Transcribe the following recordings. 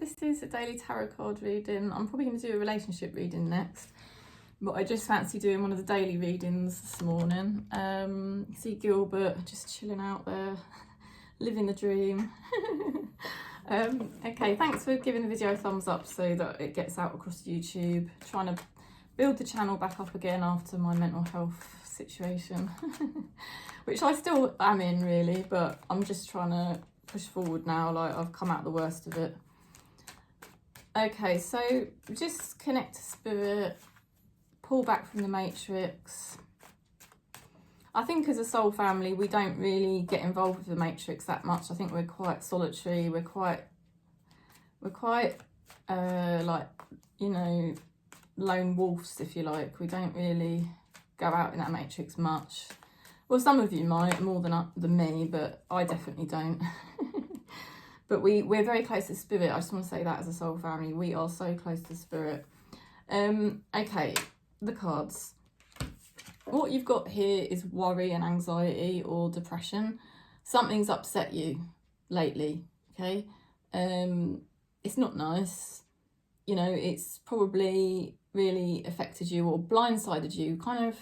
This is a daily tarot card reading. I'm probably going to do a relationship reading next, but I just fancy doing one of the daily readings this morning. See Gilbert just chilling out there, living the dream. Okay, thanks for giving the video a thumbs up so that it gets out across YouTube. Trying to build the channel back up again after my mental health situation, which I still am in really, but I'm just trying to push forward now. Like, I've come out the worst of it. Okay, so just connect to spirit, pull back from the matrix. I think as a soul family, we don't really get involved with the matrix that much. I think we're quite solitary. We're quite like, you know, lone wolves, if you like. We don't really go out in that matrix much. Well, some of you might, more than me, but I definitely don't. But we're very close to spirit. I just want to say that as a soul family, we are so close to spirit. Okay, the cards. What you've got here is worry and anxiety or depression. Something's upset you lately, okay? It's not nice. You know, it's probably really affected you or blindsided you, kind of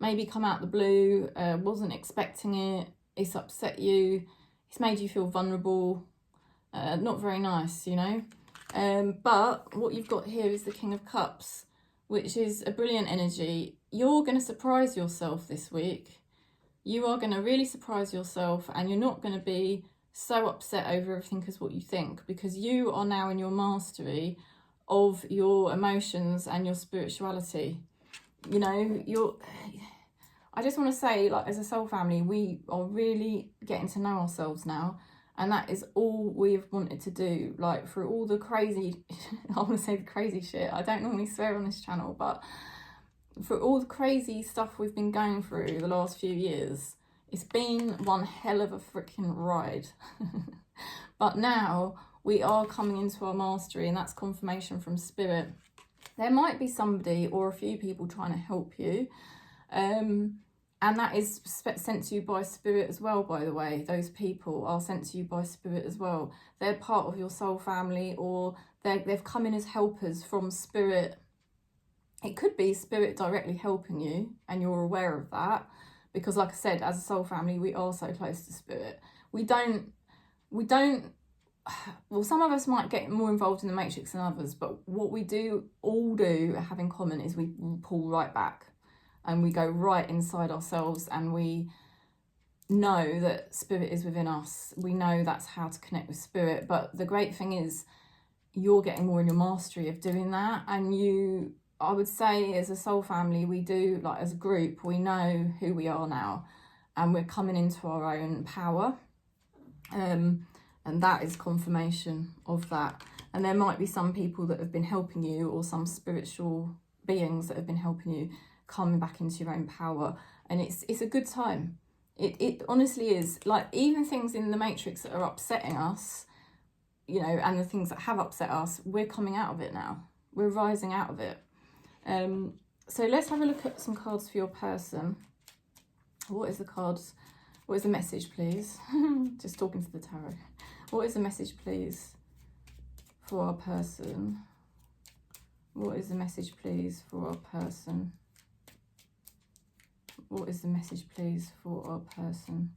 maybe come out the blue, wasn't expecting it, it's upset you, it's made you feel vulnerable, not very nice, you know. But what you've got here is the King of Cups, which is a brilliant energy. You're going to surprise yourself this week. You are going to really surprise yourself, and you're not going to be so upset over everything as what you think, because you are now in your mastery of your emotions and your spirituality. You know, I just want to say, like, as a soul family, we are really getting to know ourselves now. And that is all we've wanted to do, like, through all the crazy, I want to say the crazy shit. I don't normally swear on this channel, but for all the crazy stuff we've been going through the last few years, it's been one hell of a freaking ride. But now we are coming into our mastery, and that's confirmation from spirit. There might be somebody or a few people trying to help you. And that is sent to you by spirit as well, by the way. Those people are sent to you by spirit as well. They're part of your soul family, or they've come in as helpers from spirit. It could be spirit directly helping you, and you're aware of that. Because like I said, as a soul family, we are so close to spirit. We don't, well, some of us might get more involved in the matrix than others, but what we all have in common is we pull right back. And we go right inside ourselves, and we know that spirit is within us. We know that's how to connect with spirit. But the great thing is you're getting more in your mastery of doing that. And I would say as a soul family, we do, like as a group, we know who we are now, and we're coming into our own power. And that is confirmation of that. And there might be some people that have been helping you, or some spiritual beings that have been helping you, coming back into your own power. And it's a good time. It honestly is. Like, even things in the matrix that are upsetting us, you know, and the things that have upset us, we're coming out of it now. We're rising out of it. So let's have a look at some cards for your person. What is the cards? What is the message, please? Just talking to the tarot. What is the message, please, for our person? What is the message, please, for our person? What is the message, please, for our person?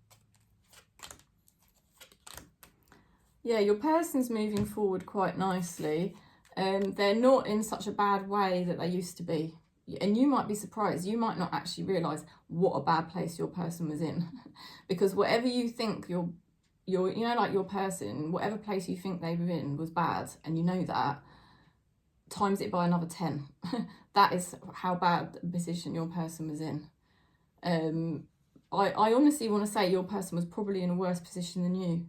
Yeah, your person's moving forward quite nicely. They're not in such a bad way that they used to be. And you might be surprised. You might not actually realise what a bad place your person was in. Because whatever you think you know, like your person, whatever place you think they were in was bad, and you know that, times it by another 10. That is how bad a position your person was in. I honestly want to say your person was probably in a worse position than you,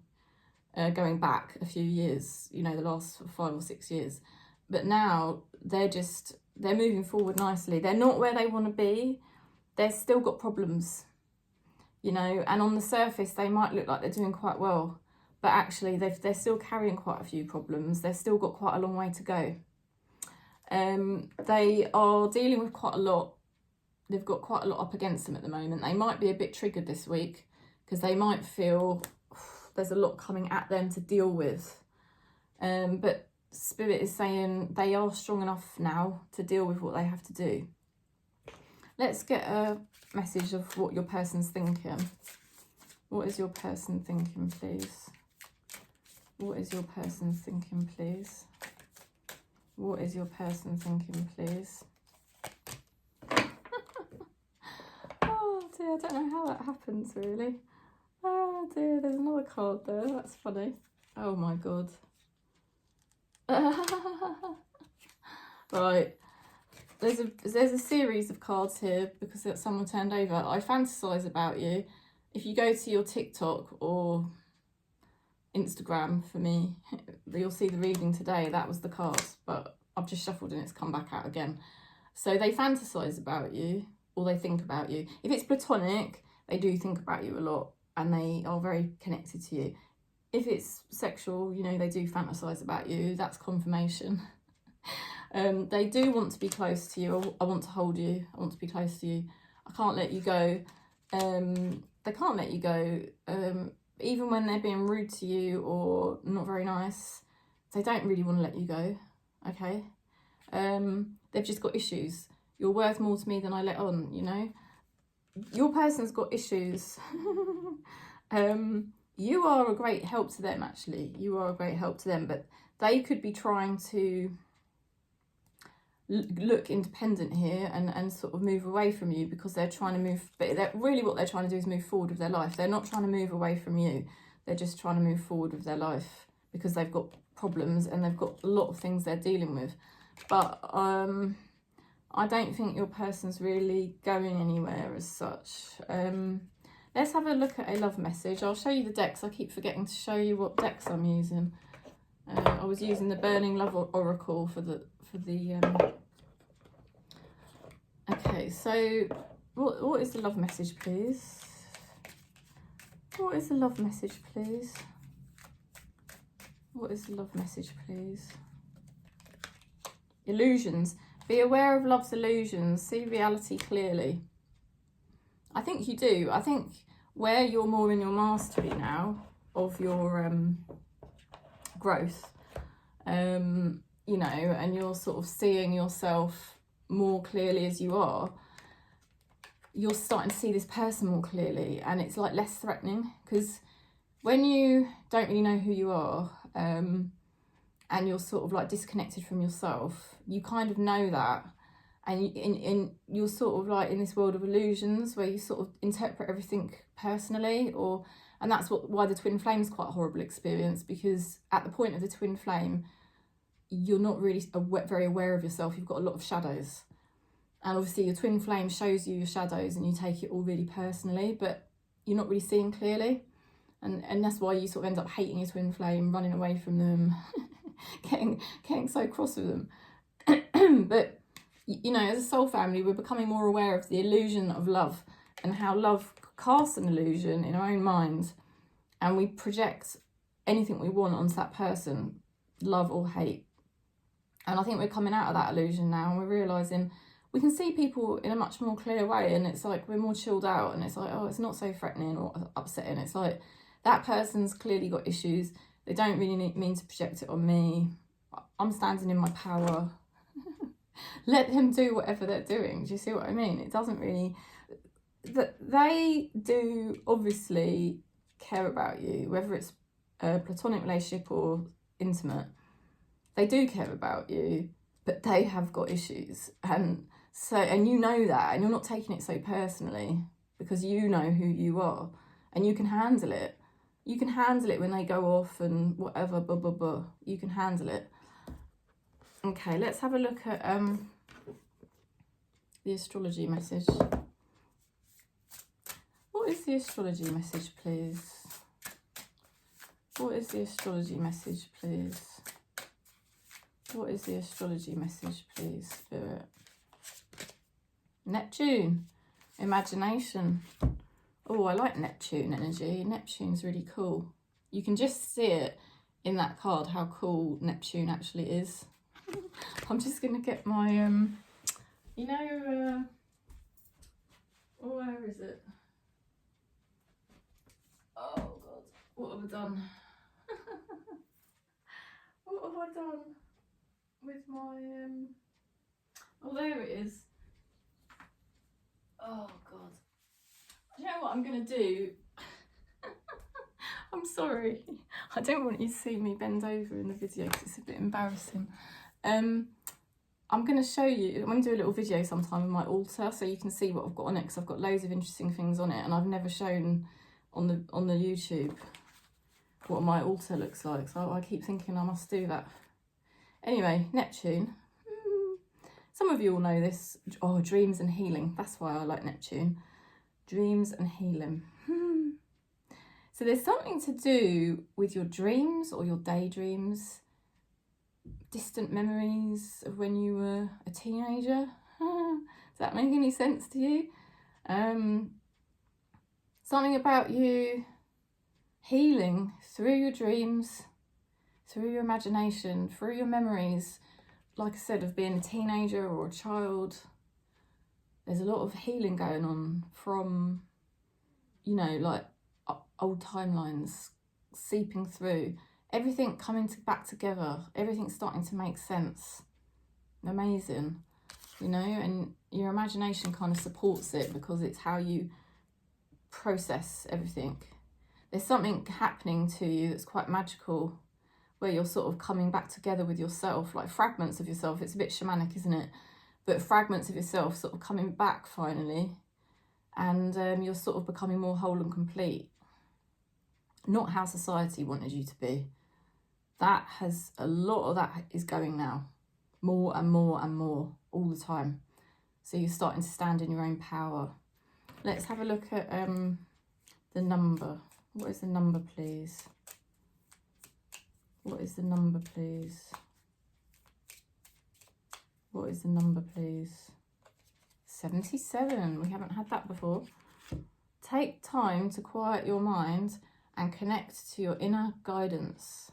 going back a few years, you know, the last 5 or 6 years. But now they're moving forward nicely. They're not where they want to be. They've still got problems, you know, and on the surface they might look like they're doing quite well, but actually they're still carrying quite a few problems. They've still got quite a long way to go. They are dealing with quite a lot. They've got quite a lot up against them at the moment. They might be a bit triggered this week, because they might feel there's a lot coming at them to deal with. But Spirit is saying they are strong enough now to deal with what they have to do. Let's get a message of what your person's thinking. What is your person thinking, please? What is your person thinking, please? What is your person thinking, please? Oh dear, I don't know how that happens, really. Oh dear, there's another card there. That's funny. Oh my god. Right. There's a series of cards here because someone turned over. I fantasize about you. If you go to your TikTok or Instagram for me, you'll see the reading today. That was the cards, but I've just shuffled and it's come back out again. So they fantasize about you, or they think about you. If it's platonic, they do think about you a lot and they are very connected to you. If it's sexual, you know, they do fantasize about you. That's confirmation. They do want to be close to you. I want to hold you. I want to be close to you. I can't let you go. They can't let you go. Even when they're being rude to you or not very nice, they don't really want to let you go. Okay? They've just got issues. You're worth more to me than I let on, you know? Your person's got issues. You are a great help to them, actually. You are a great help to them, but they could be trying to look independent here and sort of move away from you because they're trying to move, but really what they're trying to do is move forward with their life. They're not trying to move away from you. They're just trying to move forward with their life because they've got problems and they've got a lot of things they're dealing with. But I don't think your person's really going anywhere as such. Let's have a look at a love message. I'll show you the decks. I keep forgetting to show you what decks I'm using. I was using the Burning Love Oracle for the okay, so what is the love message, please? What is the love message, please? What is the love message, please? Illusions. Be aware of love's illusions. See reality clearly. I think you do. I think where you're more in your mastery now of your growth, you know, and you're sort of seeing yourself more clearly as you are, you're starting to see this person more clearly and it's like less threatening, because when you don't really know who you are and you're sort of like disconnected from yourself, you kind of know that, and you're sort of like in this world of illusions where you sort of interpret everything personally, and that's why the twin flame is quite a horrible experience, because at the point of the twin flame you're not really very aware of yourself. You've got a lot of shadows, and obviously your twin flame shows you your shadows and you take it all really personally, but you're not really seeing clearly, and that's why you sort of end up hating your twin flame, running away from them, getting so cross with them. But you know, as a soul family, we're becoming more aware of the illusion of love and how love casts an illusion in our own minds, and we project anything we want onto that person, love or hate. And I think we're coming out of that illusion now, and we're realising we can see people in a much more clear way, and it's like we're more chilled out, and it's like, oh, it's not so threatening or upsetting. It's like that person's clearly got issues. They don't really mean to project it on me. I'm standing in my power. Let them do whatever they're doing. Do you see what I mean? It doesn't really... They do obviously care about you, whether it's a platonic relationship or intimate. They do care about you, but they have got issues. And you know that, and you're not taking it so personally because you know who you are and you can handle it. You can handle it when they go off and whatever, blah, blah, blah. You can handle it. Okay, let's have a look at the astrology message. What is the astrology message, please? What is the astrology message, please? What is the astrology message, please, Spirit? Neptune. Imagination. Oh, I like Neptune energy. Neptune's really cool. You can just see it in that card, how cool Neptune actually is. I'm just going to get my, you know, oh, where is it? Oh, God. What have I done? What have I done with my oh, there it is. Oh god, do you know what I'm gonna do? I'm sorry, I don't want you to see me bend over in the video because it's a bit embarrassing. I'm going to show you, I'm going to do a little video sometime with my altar so you can see what I've got on it, because I've got loads of interesting things on it and I've never shown on the YouTube what my altar looks like, so I keep thinking I must do that. Anyway, Neptune. Some of you all know this. Oh, dreams and healing. That's why I like Neptune. Dreams and healing. So there's something to do with your dreams or your daydreams, distant memories of when you were a teenager. Does that make any sense to you? Something about you healing through your dreams, through your imagination, through your memories, like I said, of being a teenager or a child. There's a lot of healing going on from, you know, like old timelines seeping through, everything coming back together, everything starting to make sense. Amazing, you know, and your imagination kind of supports it because it's how you process everything. There's something happening to you that's quite magical, where you're sort of coming back together with yourself, like fragments of yourself. It's a bit shamanic, isn't it? But fragments of yourself sort of coming back finally, and you're sort of becoming more whole and complete. Not how society wanted you to be. That has, a lot of that is going now. More and more and more, all the time. So you're starting to stand in your own power. Let's have a look at the number. What is the number, please? What is the number, please? What is the number, please? 77. We haven't had that before. Take time to quiet your mind and connect to your inner guidance.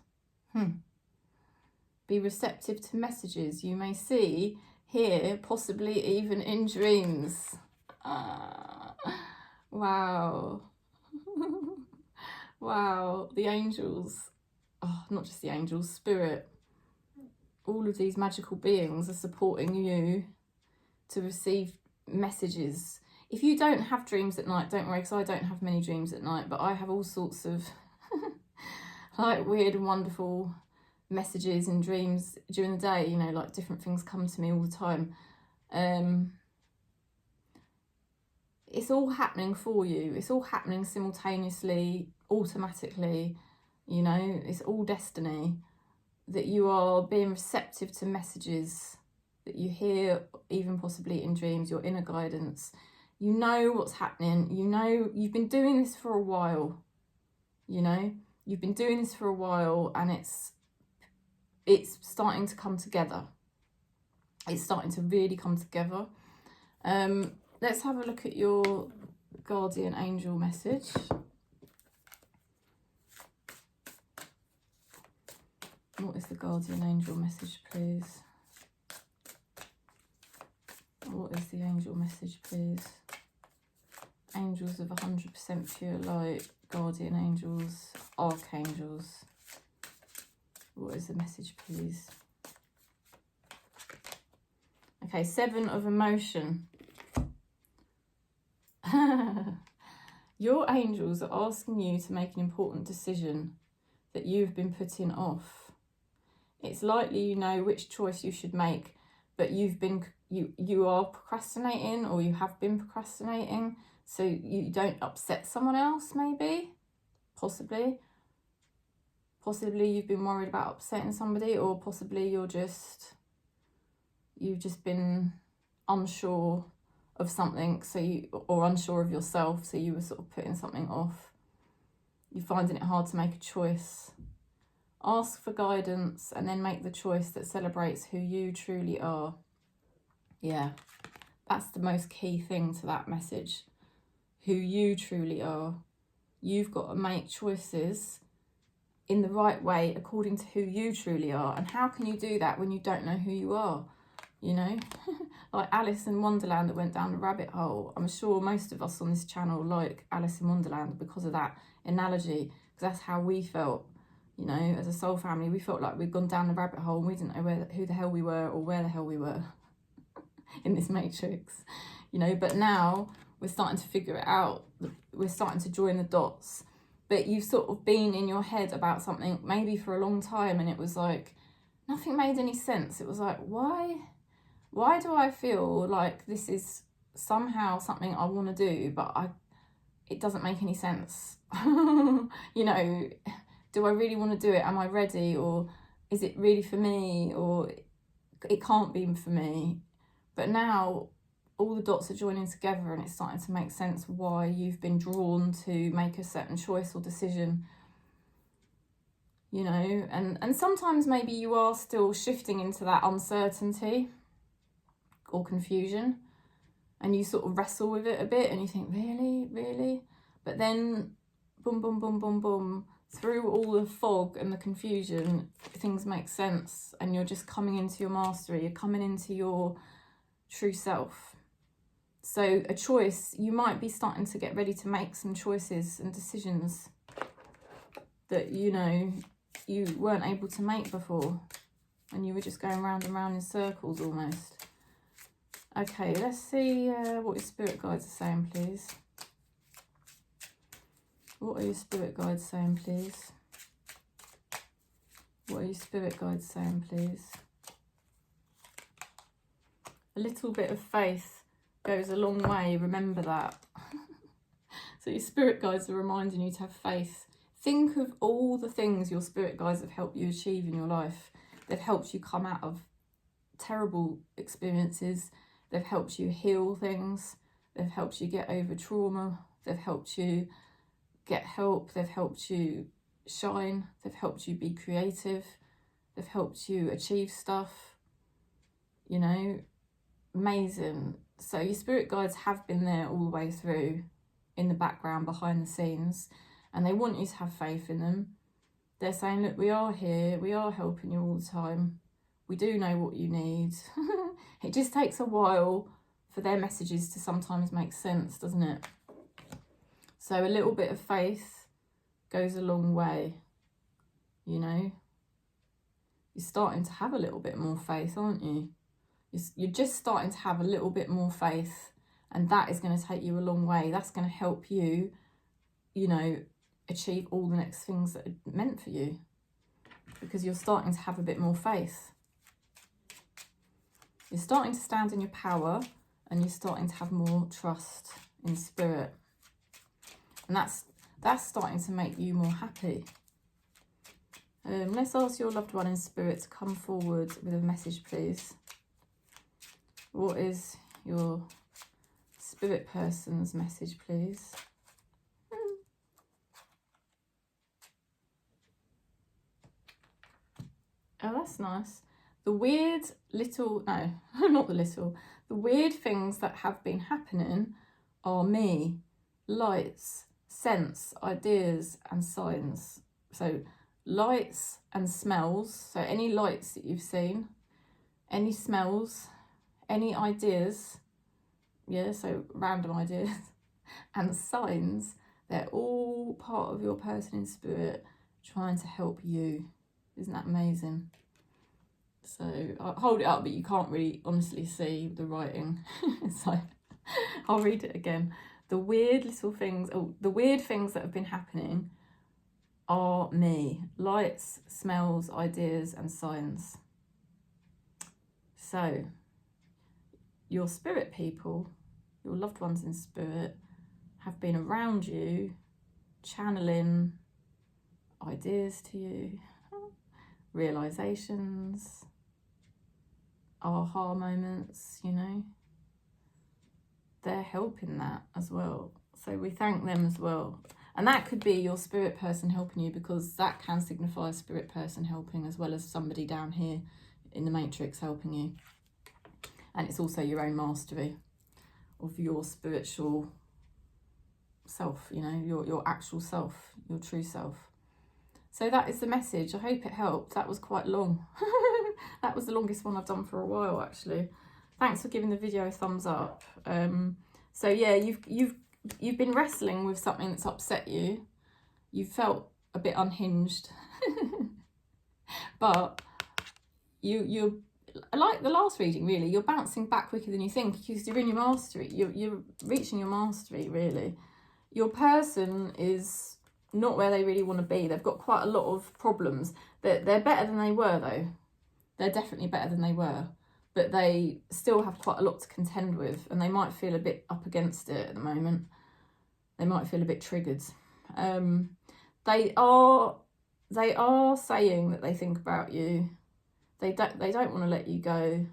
Be receptive to messages you may see, hear, possibly even in dreams. Wow. Wow. The angels, oh, not just the angels, spirit, all of these magical beings are supporting you to receive messages. If you don't have dreams at night, don't worry, because I don't have many dreams at night, but I have all sorts of like weird and wonderful messages and dreams during the day, you know, like different things come to me all the time. It's all happening for you. It's all happening simultaneously, automatically, you know, it's all destiny, that you are being receptive to messages that you hear, even possibly in dreams, your inner guidance. You know what's happening. You know, you've been doing this for a while, you know, you've been doing this for a while, and it's starting to come together. It's starting to really come together. Let's have a look at your guardian angel message. What is the guardian angel message, please? What is the angel message, please? Angels of 100% pure light, guardian angels, archangels. What is the message, please? Okay, 7 of emotion. Your angels are asking you to make an important decision that you've been putting off. It's likely you know which choice you should make, but you are procrastinating, or you have been procrastinating, so you don't upset someone else, maybe, possibly you've been worried about upsetting somebody, or possibly you've just been unsure of something, or unsure of yourself, so you were sort of putting something off. You're finding it hard to make a choice. Ask for guidance and then make the choice that celebrates who you truly are. Yeah, that's the most key thing to that message. Who you truly are. You've got to make choices in the right way according to who you truly are. And how can you do that when you don't know who you are? You know, like Alice in Wonderland that went down the rabbit hole. I'm sure most of us on this channel like Alice in Wonderland because of that analogy, because that's how we felt. You know, as a soul family, we felt like we'd gone down the rabbit hole and we didn't know who the hell we were or where the hell we were in this matrix, you know. But now we're starting to figure it out. We're starting to join the dots. But you've sort of been in your head about something maybe for a long time, and it was like nothing made any sense. It was like, why do I feel like this is somehow something I want to do, but it doesn't make any sense? You know, do I really want to do it? Am I ready? Or is it really for me? Or it can't be for me. But now all the dots are joining together and it's starting to make sense why you've been drawn to make a certain choice or decision. You know, and sometimes maybe you are still shifting into that uncertainty or confusion, and you sort of wrestle with it a bit and you think, really? But then boom, boom, boom, boom, boom, through all the fog and the confusion, things make sense and you're just coming into your mastery, you're coming into your true self. So a choice, you might be starting to get ready to make some choices and decisions that, you know, you weren't able to make before, and you were just going round and round in circles almost. Okay, let's see what your spirit guides are saying, please. What are your spirit guides saying, please? What are your spirit guides saying, please? A little bit of faith goes a long way, remember that. So your spirit guides are reminding you to have faith. Think of all the things your spirit guides have helped you achieve in your life. They've helped you come out of terrible experiences. They've helped you heal things. They've helped you get over trauma. They've helped you get help. They've helped you shine. They've helped you be creative. They've helped you achieve stuff. You know, amazing. So your spirit guides have been there all the way through, in the background, behind the scenes, and they want you to have faith in them. They're saying, look, we are here. We are helping you all the time. We do know what you need. It just takes a while for their messages to sometimes make sense, doesn't it? So a little bit of faith goes a long way, you know. You're starting to have a little bit more faith, aren't you? You're just starting to have a little bit more faith, and that is going to take you a long way. That's going to help you, you know, achieve all the next things that are meant for you, because you're starting to have a bit more faith. You're starting to stand in your power, and you're starting to have more trust in spirit. And that's starting to make you more happy. Let's ask your loved one in spirit to come forward with a message, please. What is your spirit person's message, please? Oh, that's nice. The weird little, no, not the little, the weird things that have been happening are me, lights, sense, ideas and signs. So lights and smells, so any lights that you've seen, any smells, any ideas, yeah, so random ideas, and signs, they're all part of your person in spirit trying to help you. Isn't that amazing? So I'll hold it up, but you can't really honestly see the writing. So I'll read it again. The weird little things, the weird things that have been happening are me. Lights, smells, ideas and signs. So your spirit people, your loved ones in spirit, have been around you, channeling ideas to you, realizations, aha moments, you know. They're helping that as well. So we thank them as well. And that could be your spirit person helping you, because that can signify a spirit person helping as well as somebody down here in the matrix helping you. And it's also your own mastery of your spiritual self, you know, your actual self, your true self. So that is the message. I hope it helped. That was quite long. That was the longest one I've done for a while, actually. Thanks for giving the video a thumbs up. So yeah, you've been wrestling with something that's upset you. You felt a bit unhinged. But you're like the last reading, really, you're bouncing back quicker than you think because you're in your mastery. You're reaching your mastery, really. Your person is not where they really want to be. They've got quite a lot of problems. They're better than they were, though. They're definitely better than they were. But they still have quite a lot to contend with, and they might feel a bit up against it at the moment. They might feel a bit triggered. They are saying that they think about you. They don't want to let you go.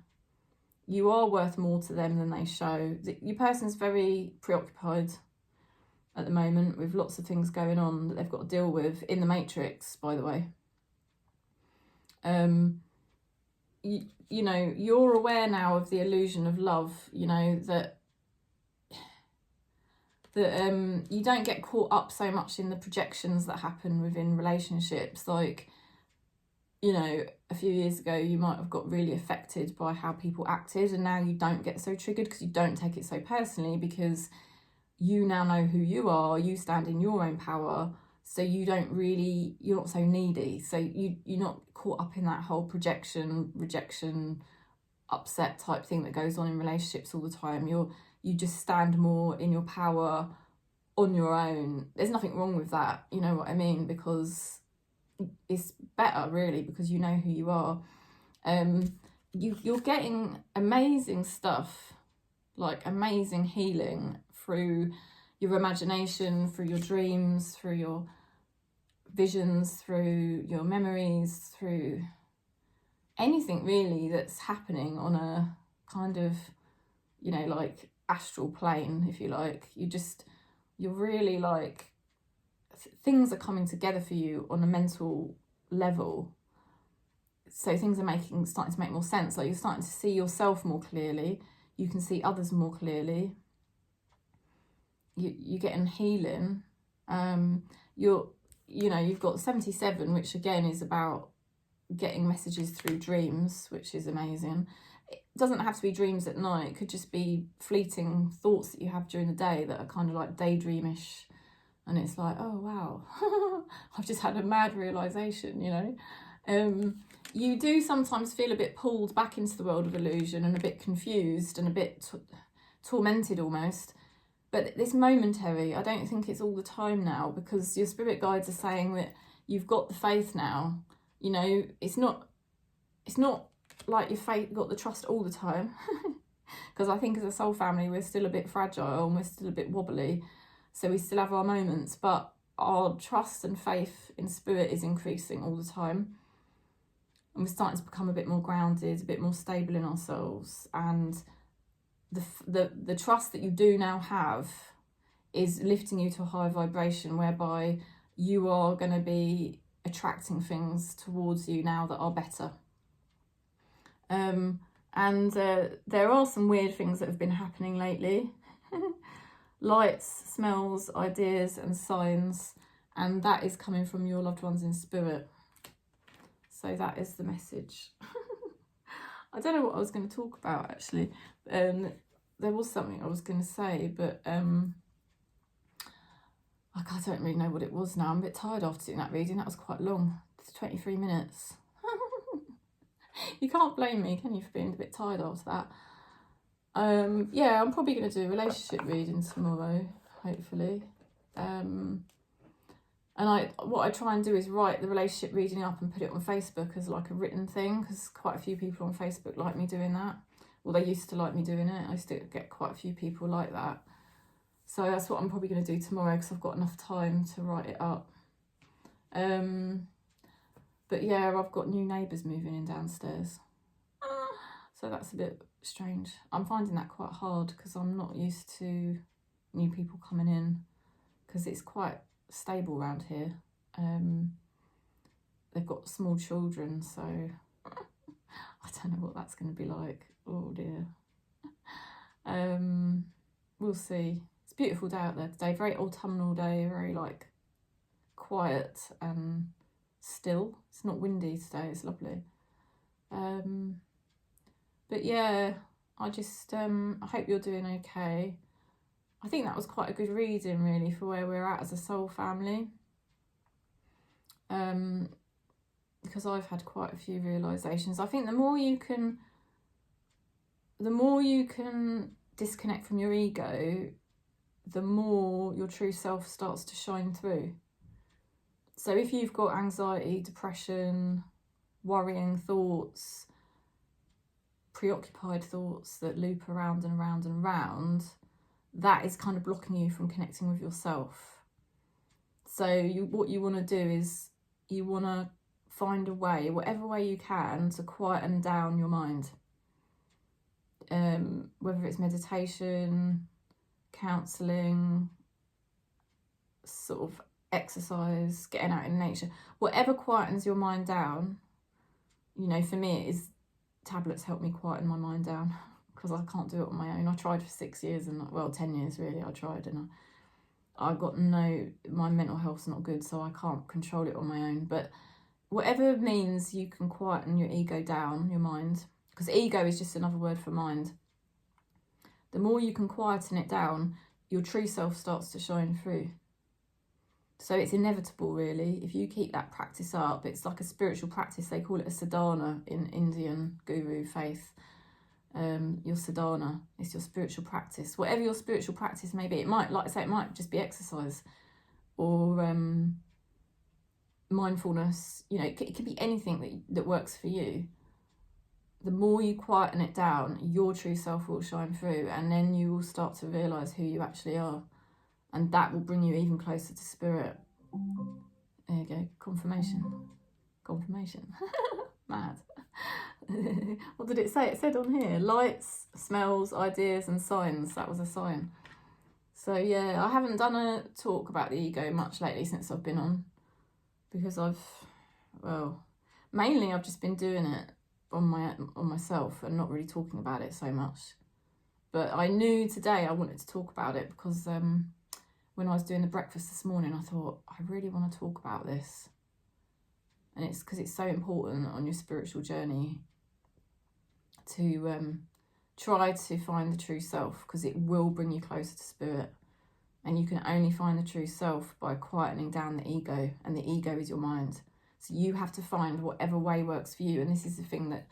You are worth more to them than they show. Your person's very preoccupied at the moment with lots of things going on that they've got to deal with in the Matrix, by the way. You know, you're aware now of the illusion of love, you know, that you don't get caught up so much in the projections that happen within relationships. Like, you know, a few years ago you might have got really affected by how people acted, and now you don't get so triggered because you don't take it so personally, because you now know who you are, you stand in your own power, so you're not so needy, so you're not caught up in that whole projection, rejection, upset type thing that goes on in relationships all the time. You just stand more in your power on your own. There's nothing wrong with that, you know what I mean, because it's better, really, because you know who you are. You're getting amazing stuff, like amazing healing through your imagination, through your dreams, through your visions, through your memories, through anything really that's happening on a kind of, you know, like astral plane, if you like. You're really like, things are coming together for you on a mental level. So things are starting to make more sense. Like, you're starting to see yourself more clearly. You can see others more clearly. You're getting healing. You've got 77, which again is about getting messages through dreams, which is amazing. It doesn't have to be dreams at night. It could just be fleeting thoughts that you have during the day that are kind of like daydreamish, and it's like, oh wow, I've just had a mad realization, you know. You do sometimes feel a bit pulled back into the world of illusion and a bit confused and a bit tormented almost. But it's momentary. I don't think it's all the time now, because your spirit guides are saying that you've got the faith now. You know, it's not like your faith got the trust all the time. Because I think as a soul family, we're still a bit fragile and we're still a bit wobbly. So we still have our moments, but our trust and faith in spirit is increasing all the time. And we're starting to become a bit more grounded, a bit more stable in ourselves. And the trust that you do now have is lifting you to a higher vibration, whereby you are going to be attracting things towards you now that are better. And there are some weird things that have been happening lately. Lights, smells, ideas and signs, and that is coming from your loved ones in spirit. So that is the message. I don't know what I was going to talk about, actually. There was something I was going to say, but I don't really know what it was now. I'm a bit tired after doing that reading. That was quite long. It's 23 minutes. You can't blame me, can you, for being a bit tired after that? Yeah, I'm probably going to do a relationship reading tomorrow, hopefully. And what I try and do is write the relationship reading up and put it on Facebook as like a written thing, because quite a few people on Facebook like me doing that. Well, they used to like me doing it. I used to get quite a few people like that. So that's what I'm probably going to do tomorrow, because I've got enough time to write it up. But yeah, I've got new neighbours moving in downstairs. So that's a bit strange. I'm finding that quite hard, because I'm not used to new people coming in, because it's quite stable around here. They've got small children, so I don't know what that's going to be like. Oh dear. We'll see. It's a beautiful day out there today, very autumnal day, very like quiet and still. It's not windy today, it's lovely. But yeah, I just I hope you're doing okay. I think that was quite a good reading, really, for where we're at as a soul family. because I've had quite a few realizations. I think the more you can disconnect from your ego, the more your true self starts to shine through. So if you've got anxiety, depression, worrying thoughts, preoccupied thoughts that loop around and around and around, that is kind of blocking you from connecting with yourself. So what you want to do is you want to find a way, whatever way you can, to quieten down your mind. Whether it's meditation, counselling, sort of exercise, getting out in nature, whatever quietens your mind down. You know, for me it is tablets help me quieten my mind down because I can't do it on my own. I tried for 6 years and 10 years really. I tried and I got my mental health's not good, so I can't control it on my own. But whatever means you can quieten your ego down, your mind, because ego is just another word for mind. The more you can quieten it down, your true self starts to shine through. So it's inevitable, really. If you keep that practice up, it's like a spiritual practice. They call it a sadhana in Indian guru faith. Your sadhana is your spiritual practice. Whatever your spiritual practice may be, it might, like I say, it might just be exercise or mindfulness. You know, it could be anything that works for you. The more you quieten it down, your true self will shine through, and then you will start to realise who you actually are. And that will bring you even closer to spirit. There you go, confirmation. Mad. What did it say? It said on here, lights, smells, ideas and signs. That was a sign. So yeah, I haven't done a talk about the ego much lately since I've been on. Because mainly I've just been doing it on myself and not really talking about it so much. But I knew today I wanted to talk about it because when I was doing the breakfast this morning, I thought, I really want to talk about this. And it's because it's so important on your spiritual journey to try to find the true self, because it will bring you closer to spirit. And you can only find the true self by quietening down the ego, and the ego is your mind. So you have to find whatever way works for you. And this is the thing that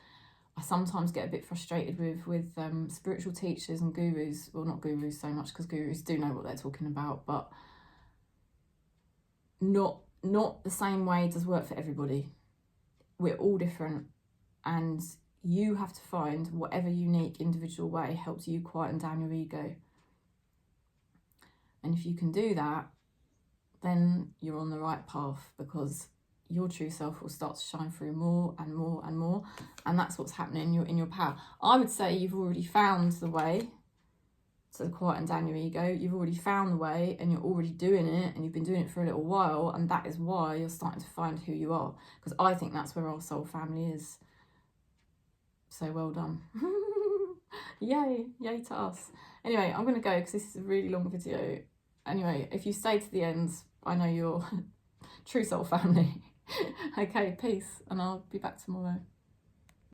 I sometimes get a bit frustrated with spiritual teachers and gurus. Well, not gurus so much, because gurus do know what they're talking about, but not the same way does work for everybody. We're all different, and you have to find whatever unique individual way helps you quieten down your ego. And if you can do that, then you're on the right path, because your true self will start to shine through more and more and more. And that's what's happening. You're in your power. I would say you've already found the way to quieten down your ego. You've already found the way, and you're already doing it, and you've been doing it for a little while, and that is why you're starting to find who you are, because I think that's where our soul family is. So well done. Yay to us. Anyway, I'm going to go because this is a really long video. Anyway, if you stay to the end, I know you're true soul family. Okay, peace, and I'll be back tomorrow.